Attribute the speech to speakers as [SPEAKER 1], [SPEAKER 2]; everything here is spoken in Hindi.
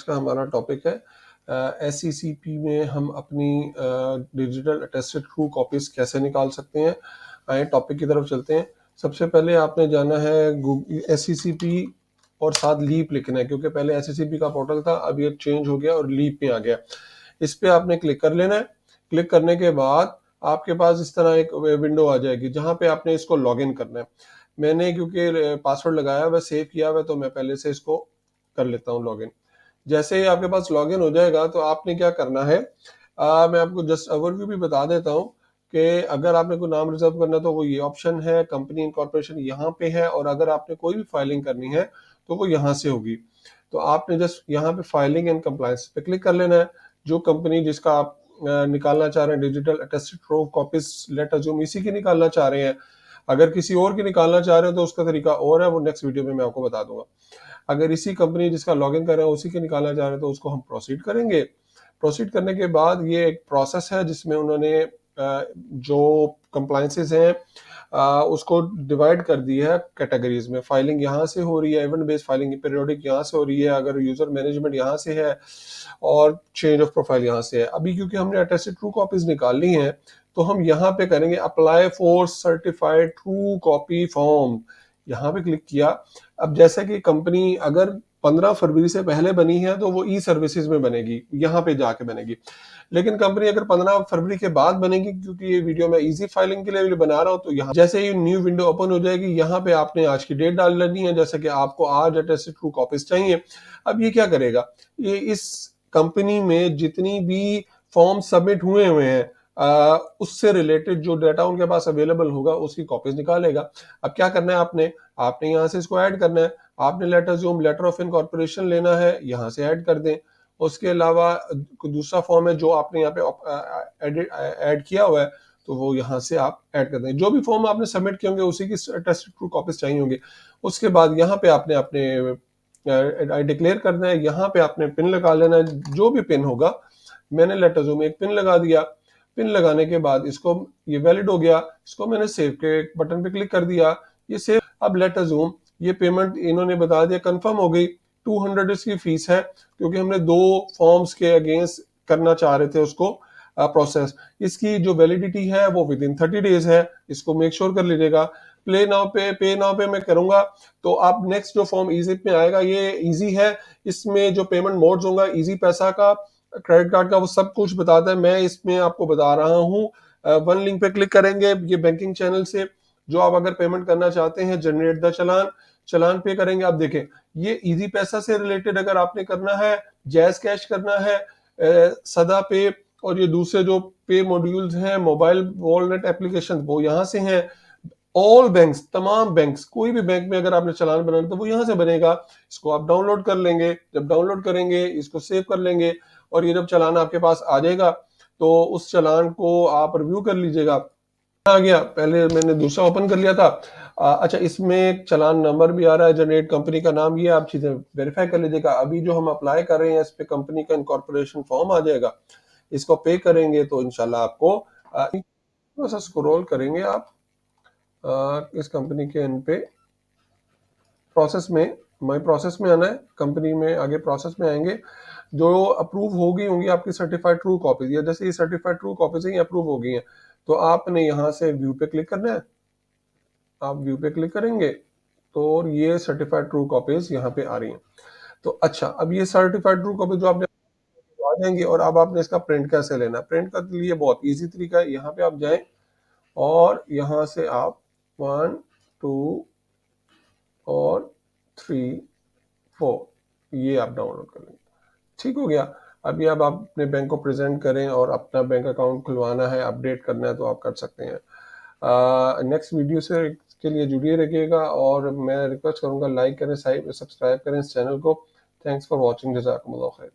[SPEAKER 1] का हमारा टॉपिक है SECP में हम अपनी डिजिटल अटेस्टेड ट्रू कॉपीज कैसे निकाल सकते हैं। आए टॉपिक की तरफ चलते हैं। सबसे पहले आपने जाना है SECP और साथ लीप लिखना है, क्योंकि पहले SECP का पोर्टल था, अब ये चेंज हो गया और लीप में आ गया। इस पे आपने क्लिक कर लेना है। क्लिक करने के बाद आपके पास इस तरह एक विंडो आ जाएगी जहां पे आपने इसको लॉगिन करना है। मैंने क्योंकि पासवर्ड लगाया हुआ, सेव किया हुआ, तो मैं पहले से इसको कर लेता हूँ लॉगिन। जैसे ही आपके पास लॉगिन हो जाएगा तो आपने क्या करना है, मैं आपको जस्ट ओवरव्यू भी बता देता हूँ कि अगर आपने कोई नाम रिजर्व करना है तो वो ये ऑप्शन है, कंपनी इनकॉर्पोरेशन यहाँ पे है, और अगर आपने कोई भी फाइलिंग करनी है तो वो यहाँ से होगी। तो आपने जस्ट यहाँ पे फाइलिंग एंड कंप्लायंस पे क्लिक कर लेना है। जो कंपनी जिसका आप निकालना चाह रहे हैं digital attested true copies, late assume इसी की निकालना चाह रहे हैं। अगर किसी और की निकालना चाह रहे हो तो उसका तरीका और है, वो नेक्स्ट वीडियो में मैं आपको बता दूंगा। अगर इसी कंपनी जिसका लॉगिन कर रहे हैं उसी के निकालना चाह रहे हैं तो उसको हम प्रोसीड करेंगे। प्रोसीड करने के बाद ये एक प्रोसेस है जिसमें उन्होंने जो कंप्लायंसेस हैं उसको डिवाइड कर दी है कैटेगरीज में। फाइलिंग यहाँ से हो रही है, इवेंट बेस्ड फाइलिंग पीरियोडिक यहाँ से हो रही है, अगर यूजर मैनेजमेंट यहाँ से है, और चेंज ऑफ प्रोफाइल यहाँ से है। अभी क्योंकि हमने अटेस्टेड ट्रू कॉपीज निकाली हैं तो हम यहाँ पे करेंगे apply for certified true copy form. यहाँ पे क्लिक किया। अब जैसा कि कंपनी अगर 15 फरवरी से पहले बनी है तो वो ई सर्विसेज में बनेगी, यहाँ पे जाके बनेगी। लेकिन कंपनी अगर 15 फरवरी के बाद बनेगी, क्योंकि ये वीडियो मैं इजी फाइलिंग के लिए बना रहा हूँ, तो यहाँ जैसे ही न्यू विंडो ओपन हो जाएगी यहाँ पे आपने आज की डेट डाल लेनी है, जैसे कि आपको आज अटेस्टेड ट्रू कॉपीज चाहिए। अब ये क्या करेगा, ये इस कंपनी में जितनी भी फॉर्म सबमिट हुए हैं उससे रिलेटेड जो डाटा उनके पास अवेलेबल होगा उसकी कॉपीज निकालेगा। अब क्या करना है, आपने यहाँ से इसको ऐड करना है। आपने लेटर ऑफ इनकॉर्पोरेशन लेना है, यहाँ से ऐड कर दें। उसके अलावा दूसरा फॉर्म है जो आपने यहाँ पे ऐड किया हुआ है, तो वो यहाँ से आप ऐड कर दें। जो भी फॉर्म आपने सबमिट किए होंगे उसी की अटेस्टेड ट्रू कॉपीज चाहिए होंगे। उसके बाद यहाँ पे आपने अपने डिक्लेयर करना है, यहाँ पे आपने पिन लगा लेना है, जो भी पिन होगा। मैंने लेटर में एक पिन लगा दिया। पिन लगाने के बाद इसको, ये वैलिड हो गया, इसको मैंने सेव के बटन पे क्लिक कर दिया, ये सेव। अब लेट अज्यूम ये पेमेंट इन्होंने बता दिया कंफर्म हो गई। 200 इसकी फीस है, क्योंकि हमने 2 फॉर्म्स के अगेंस्ट करना चाह रहे थे उसको प्रोसेस। इसकी जो वैलिडिटी है वो विद इन 30 डेज है, इसको मेक श्योर कर लीजिएगा। पे नाउ पे मैं करूंगा तो आप नेक्स्ट जो फॉर्म इजी में आएगा, ये इजी है। इसमें जो पेमेंट मोड्स होगा, इजी पैसा का, क्रेडिट कार्ड का, वो सब कुछ बताता है। मैं इसमें आपको बता रहा हूँ। वन लिंक पे क्लिक करेंगे ये बैंकिंग चैनल से, जो आप अगर पेमेंट करना चाहते हैं, जनरेट द चलान पे करेंगे। आप देखें ये इजी पैसा से रिलेटेड अगर आपने करना है, जैज कैश करना है, सदा पे, और ये दूसरे जो पे मॉड्यूल्स हैं, मोबाइल वॉलेट एप्लीकेशन, वो यहाँ से हैं। ऑल बैंक्स, तमाम बैंक्स, कोई भी बैंक में अगर आपने चालान बनाना तो वो यहाँ से बनेगा। इसको आप डाउनलोड कर लेंगे। जब डाउनलोड करेंगे इसको सेव कर लेंगे, और ये जब चालान आपके पास आ जाएगा तो उस चालान को आप रिव्यू कर लीजिएगा। आ गया, पहले मैंने दूसरा ओपन कर लिया था। अच्छा, इसमें एक चालान नंबर भी आ रहा है, जनरेट कंपनी का नाम, ये आप चीजें वेरीफाई कर लीजिएगा। अभी जो हम अप्लाई कर रहे हैं इस पे कंपनी का इनकॉर्पोरेशन फॉर्म आ जाएगा, इसको पे करेंगे तो इंशाल्लाह आपको थोड़ा सा स्क्रॉल करेंगे आप इस कंपनी के एंड पे, प्रोसेस में, माई प्रोसेस में आना है। कंपनी में आगे प्रोसेस में आएंगे, जो अप्रूव हो गई होंगी आपकी सर्टिफाइड ट्रू कॉपीज, या जैसे ये सर्टिफाइड ट्रू कॉपीज ही अप्रूव हो गई हैं, तो आपने यहाँ से व्यू पे क्लिक करना है। आप व्यू पे क्लिक करेंगे तो ये सर्टिफाइड ट्रू कॉपीज यहाँ पे आ रही हैं। तो अच्छा, अब ये सर्टिफाइड ट्रू कॉपी जो आपने आ जाएंगे, और अब आपने इसका प्रिंट कैसे लेना है। प्रिंट के लिए बहुत ईजी तरीका है, यहाँ पे आप जाएं और यहाँ से आप 1 2 और 3 4 ये आप डाउनलोड कर लेंगे। ठीक हो गया। अभी अब आप अपने बैंक को प्रेजेंट करें और अपना बैंक अकाउंट खुलवाना है, अपडेट करना है, तो आप कर सकते हैं। नेक्स्ट वीडियो से के लिए जुड़िए रहिएगा, और मैं रिक्वेस्ट करूंगा लाइक करें, सब्सक्राइब करें इस चैनल को। थैंक्स फॉर वॉचिंग, जज़ाकुमुल्लाह खैर।